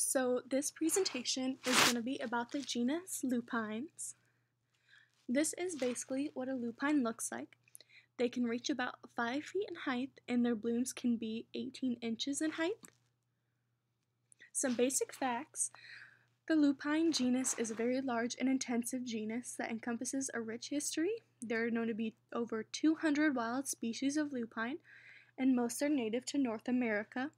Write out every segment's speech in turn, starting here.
So this presentation is going to be about the genus Lupines. This is basically what a lupine looks like. They can reach about 5 feet in height and their blooms can be 18 inches in height. Some basic facts. The lupine genus is a very large and intensive genus that encompasses a rich history. There are known to be over 200 wild species of lupine, and most are native to North America,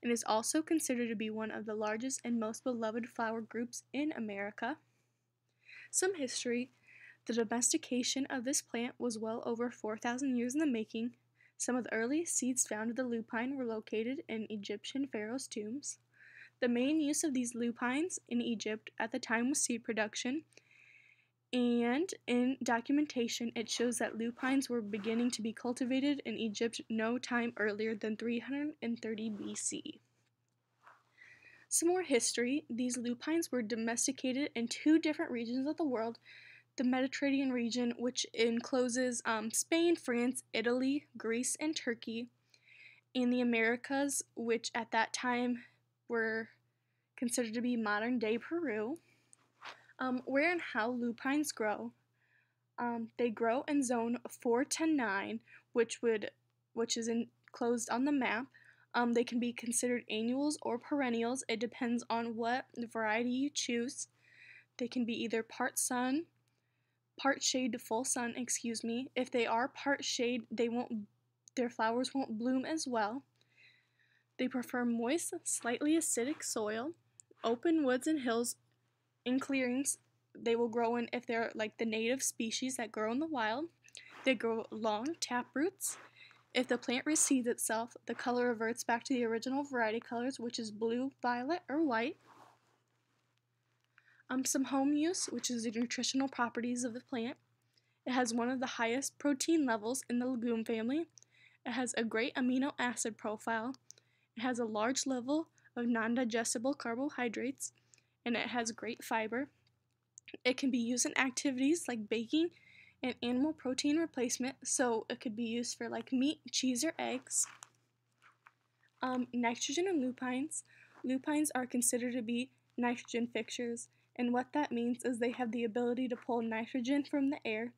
and is also considered to be one of the largest and most beloved flower groups in America. Some history. The domestication of this plant was well over 4,000 years in the making. Some of the earliest seeds found of the lupine were located in Egyptian pharaohs' tombs. The main use of these lupines in Egypt at the time was seed production, and in documentation it shows that lupines were beginning to be cultivated in Egypt no time earlier than 330 BC. Some more history. These lupines were domesticated in 2 different regions of the world. The Mediterranean region, which encloses Spain, France, Italy, Greece, and Turkey, and the Americas, which at that time were considered to be modern-day Peru. Where and how lupines grow. They grow in zone 4 to 9, which is enclosed on the map. They can be considered annuals or perennials. It depends on what variety you choose. They can be either part shade to full sun, If they are part shade, their flowers won't bloom as well. They prefer moist, slightly acidic soil, open woods and hills, in clearings. They will grow in if they're like the native species that grow in the wild. They grow long tap roots. If the plant reseeds itself, the color reverts back to the original variety colors, which is blue, violet, or white. Some home use, which is the nutritional properties of the plant. It has one of the highest protein levels in the legume family. It has a great amino acid profile. It has a large level of non-digestible carbohydrates, and it has great fiber. It can be used in activities like baking and animal protein replacement, so it could be used for like meat, cheese, or eggs. Nitrogen in lupines. Lupines are considered to be nitrogen fixers, and what that means is they have the ability to pull nitrogen from the air.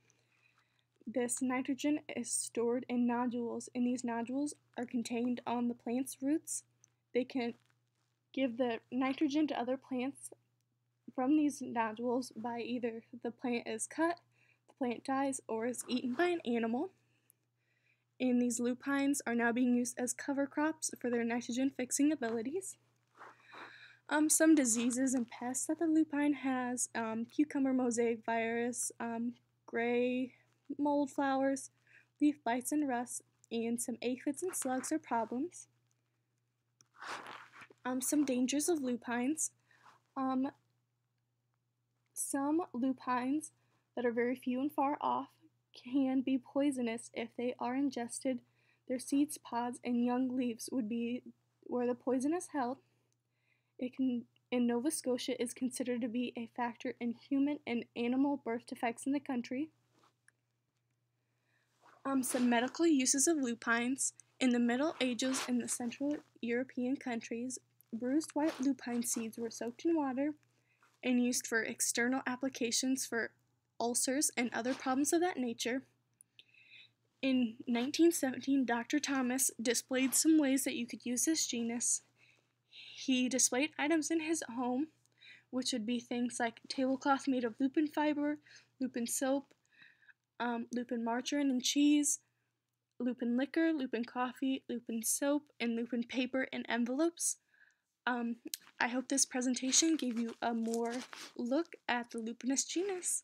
This nitrogen is stored in nodules, and these nodules are contained on the plant's roots. They can give the nitrogen to other plants from these nodules by either the plant is cut, the plant dies, or is eaten by an animal. And these lupines are now being used as cover crops for their nitrogen fixing abilities. Some diseases and pests that the lupine has: cucumber mosaic virus, gray mold flowers, leaf blights and rust, and some aphids and slugs are problems. Some dangers of lupines. Some lupines that are very few and far off can be poisonous if they are ingested. Their seeds, pods, and young leaves would be where the poison is held. In Nova Scotia is considered to be a factor in human and animal birth defects in the country. Some medical uses of lupines. In the Middle Ages in the Central European countries, bruised white lupine seeds were soaked in water and used for external applications for ulcers and other problems of that nature. In 1917, Dr. Thomas displayed some ways that you could use this genus. He displayed items in his home, which would be things like tablecloth made of lupin fiber, lupin soap, lupin margarine and cheese, lupin liquor, lupin coffee, lupin soap, and lupin paper and envelopes. I hope this presentation gave you a more look at the Lupinus genus.